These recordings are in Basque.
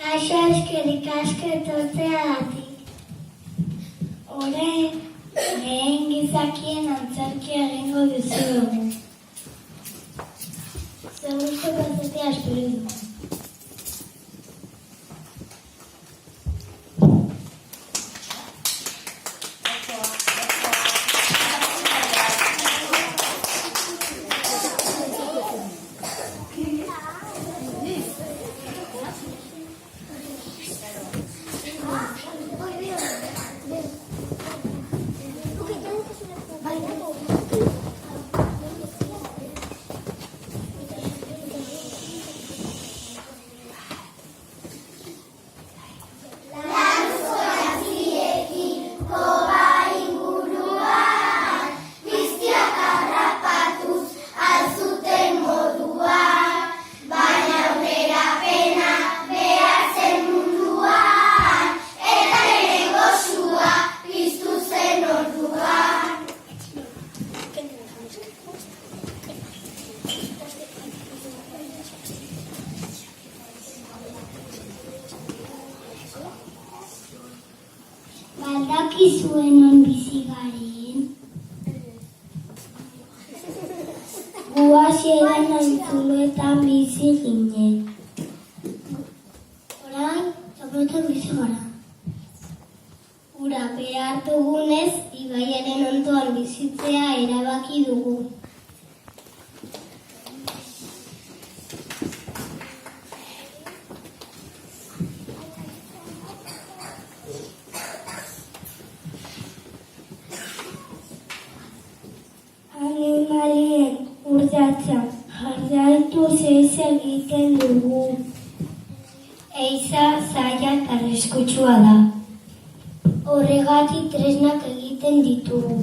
Kaixo eskerrik asko etortzeagatik. Orain, lehen gizakien antzerkia egingo dizuegu. Segurko pasetea espero dugu. Badakizuen non bizi garen? Gu hasieran antzuetan bizi ginen. Orain, txapelketan bizi gara. Ura behar dugunez, ibaiaren ondoan bizitzea erabaki dugu. Animalien urdatza jarraituz ez egiten dugu. Eiza zaila eta arriskutsua da. Horregatik tresnak egiten ditugu.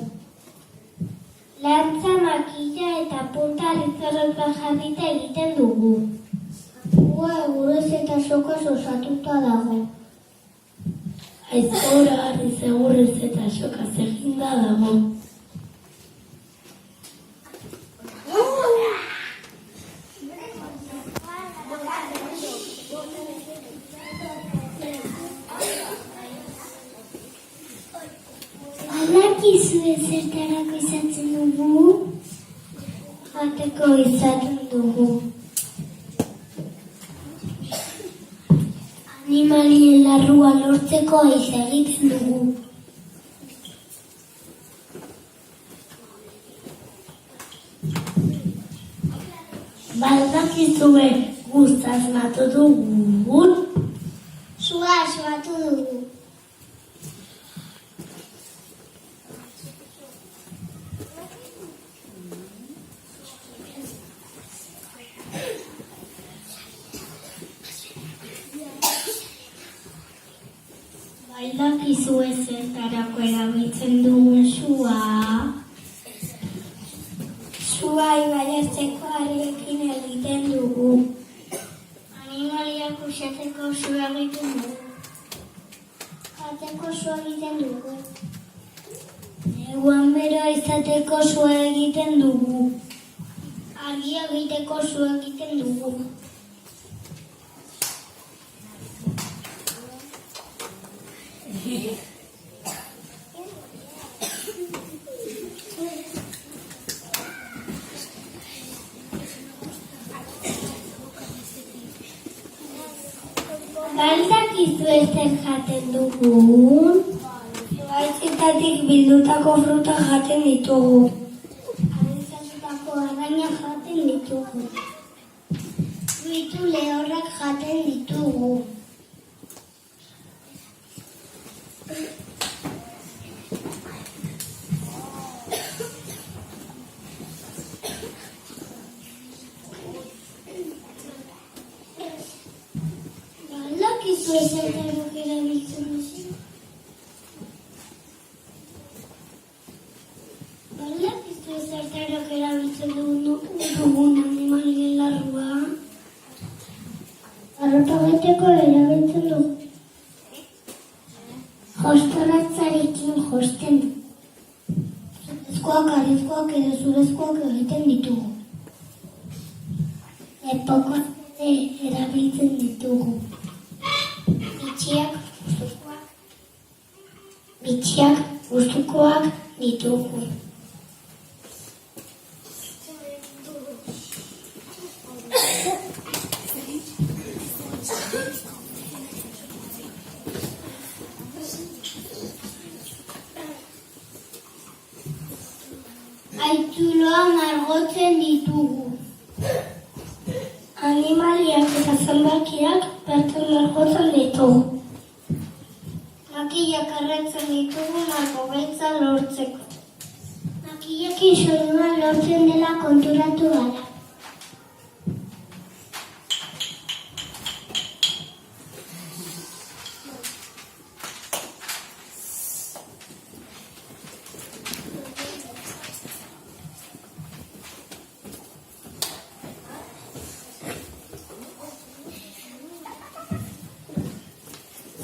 Lantza, makila eta punta litzarroka jarrita egiten dugu. Gua egurez eta sokaz osatuta dago. Aizkora harriz egurrez eta sokaz eginda dago. Badakizue zertarako izaten dugu? Jateko izaten dugu. Animalien larrua lortzeko aiza egiten dugu. Badakizue guztaz asmatu dugun? Sua asmatu dugu. Badakizue zertarako erabiltzen dugun sua? Sua ibaiatzeko harriekin egiten dugu. Animaliak uxatzeko sua egiten dugu. Jateko sua egiten dugu. Neguan beroa izateko sua egiten dugu. Argia egiteko sua egiten dugu. Badakizue zer jaten dugun? Zuhaitzetatik bildutako fruta jaten ditugu. Abizatutako arraina jaten ditugu. Fruitu lehorrak jaten ditugu. Badakizue zertarako erabiltzen duzu? Badakizue zertarako erabiltzen dugun animalien larrua? Arropa beteko erabiltzen dugu. Jostolatzarekin josten du. Zurezkoak, arrizkoak edo zurezkoak egiten ditugu. Epokoak erabiltzen ditugu. ditugu. Haitzuloa margotzen ditugu. Animaliak eta zenbakiak bertan margotzen ditugu. Makilak erretzen ditugu margo beltza lortzeko. Makilekin soinua lortzen dela konturatu gara.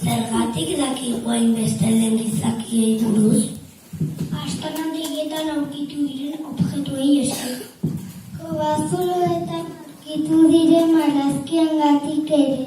Zergatik dakigu hainbeste den gizakiei buruz? Astronautetan aurkitu diren objektuei esker. Kobazuloetan aurkitu diren marrazkiengatik ere.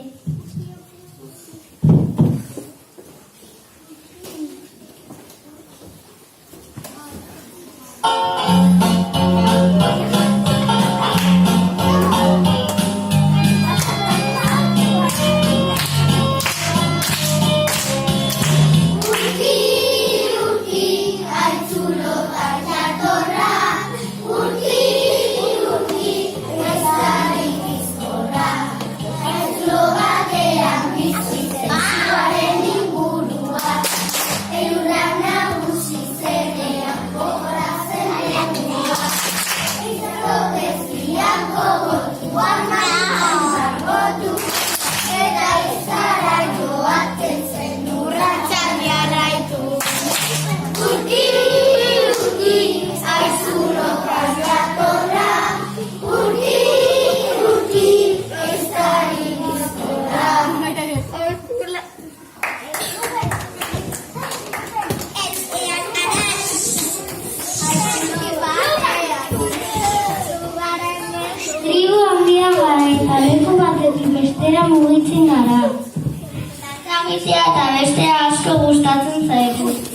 Tribu handia gara eta leku batetik bestera mugitzen gara. Bizia eta bestea asko gustatzen zaigu.